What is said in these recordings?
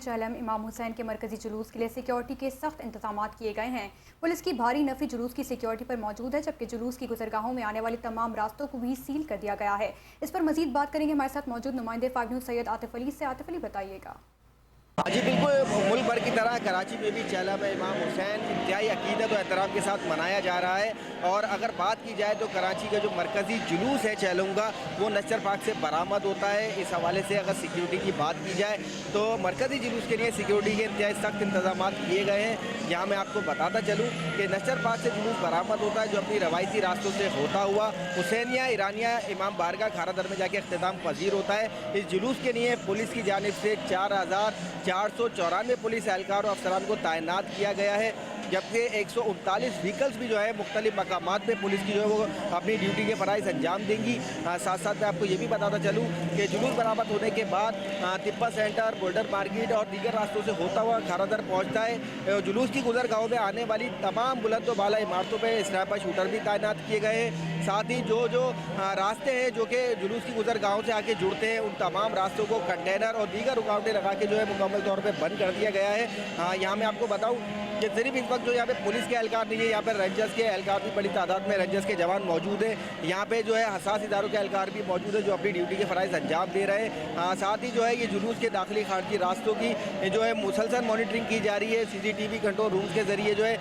चहलम इमाम हुसैन के मरकजी जुलूस के लिए सिक्योरिटी के सख्त इंतजाम किए गए हैं। पुलिस की भारी नफी जुलूस की सिक्योरिटी पर मौजूद है, जबकि जुलूस की गुजरगाहों में आने वाली तमाम रास्तों को भी सील कर दिया गया है। इस पर मजीद बात करेंगे हमारे साथ मौजूद नुमाइंदे 5 न्यूज़ सैयद आतिफ अली से। आतिफ अली, बताइएगा। जी बिल्कुल, मुल्क भर की तरह कराची में भी चहलम इमाम हुसैन इंतहाई अकीदत और एहतराम के साथ मनाया जा रहा है। और अगर बात की जाए तो कराची का जो मरकज़ी जुलूस है चहलम का, वो नस्तर पार्क से बरामद होता है। इस हवाले से अगर सिक्योरिटी की बात की जाए तो मरकज़ी जुलूस के लिए सिक्योरिटी के इंतहाई सख्त इंतजाम किए गए हैं। यहाँ मैं आपको बताता चलूँ कि नस्तर पार्क से जुलूस बरामद होता है, जो अपनी रवायती रास्तों से होता हुआ हुसैनिया ईरानिया इमाम बारगाह खारादर में जाके अख्तिताम पजीर होता है। इस जुलूस के लिए पुलिस की जानिब से 4,494 पुलिस एहलकार और अफसरान को तैनात किया गया है, जबकि 139 व्हीकल्स भी जो है मुख्तलिफ मकामात में पुलिस की जो है वो अपनी ड्यूटी के फ़राइज़ अंजाम देंगी। साथ साथ मैं आपको ये भी बताता चलूँ कि जुलूस बरामद होने के बाद तिब्बत सेंटर, बोल्डर मार्केट और दीगर रास्तों से होता हुआ खारादर पहुँचता है। जुलूस की गुजरगाहों में आने वाली तमाम बुलंद व बाला इमारतों पर स्नाइपर शूटर भी तैनात किए गए हैं। साथ ही जो रास्ते हैं जो कि जुलूस की गुजरगाहों से आके जुड़ते हैं, उन तमाम रास्तों को कंटेनर और दीगर रुकावटें लगा के जो है मुकम्मल तौर पर बंद कर दिया गया है। यहाँ मैं आपको बताऊँ कि सिर्फ इस वक्त जो यहाँ पे पुलिस के एहलकार नहीं है, यहाँ पे रेंजर्स के एहलकार भी बड़ी तादाद में रेंजर्स के जवान मौजूद है। यहाँ पे जो है हसास इदारों के एहलकार भी मौजूद है, जो अपनी ड्यूटी के फ़राइज़ अंजाम दे रहे हैं। साथ ही जो है ये जुलूस के दाखिली खारजी रास्तों की जो है मुसलसल मॉनिटरिंग की जा रही है। CCTV कंट्रोल रूम्स के ज़रिए जो है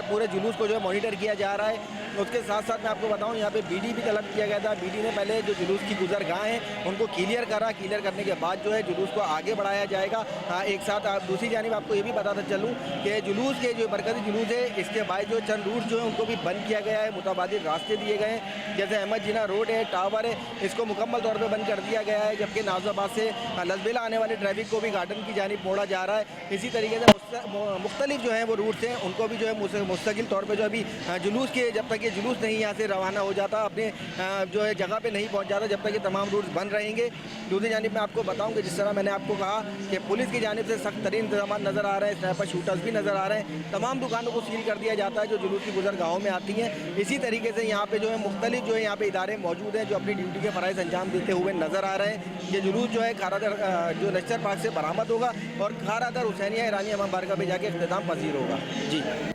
पूरे जुलूस को जो है मॉनिटर किया जा रहा है। उसके साथ साथ मैं आपको बताऊँ यहाँ पे BD भी तलब किया गया था। BD ने पहले जो जुलूस की गुजरगाह हैं उनको क्लियर करा। क्लियर करने के बाद जो है जुलूस को आगे बढ़ाया जाएगा। एक साथ दूसरी जानिब आपको ये भी बताता चलूँ कि जुलूस के जो मरकज़ी जुलूस है, इसके बाद जो चंद रूट जो है उनको भी बंद किया गया है। मुतबादिल रास्ते दिए गए हैं, जैसे अहमद जिना रोड है, टावर है, इसको मुकम्मल तौर पर बंद कर दिया गया है। जबकि नाज़ाबाद से लसबेला आने वाले ट्रैफिक को भी गार्डन की जानिब मोड़ा जा रहा है। इसी तरीके से मुख्तलिफ जो है वो रूट्स हैं, उनको भी जो है मुस्तकिल तौर पर जो अभी जुलूस के जब तक ये जुलूस नहीं यहाँ से रवाना हो जाता, अपने जो है जगह पे नहीं पहुँच जाता, जब तक ये तमाम रूट्स बंद रहेंगे। दूसरी जानिब मैं आपको बताऊँ कि जिस तरह मैंने आपको कहा कि पुलिस की जानिब से सख्त तरीन इंतजाम नज़र आ रहे हैं, स्नाइपर शूटर्स भी नज़र आ रहे हैं। तमाम दुकानों को सील कर दिया जाता है जो जुलूस की गुजरगाहों में आती हैं। इसी तरीके से यहाँ पे जो है मुख्तलिफ जो है यहाँ पे इदारे मौजूद हैं जो अपनी ड्यूटी के फ़राइज़ अंजाम देते हुए नज़र आ रहे हैं। ये जुलूस जो है खारादर जो नस्तर पार्क से बरामद होगा और खारादर हुसैनिया ईरानिया इमाम बारगाह पे जाके अख्तिताम पजीर होगा। जी।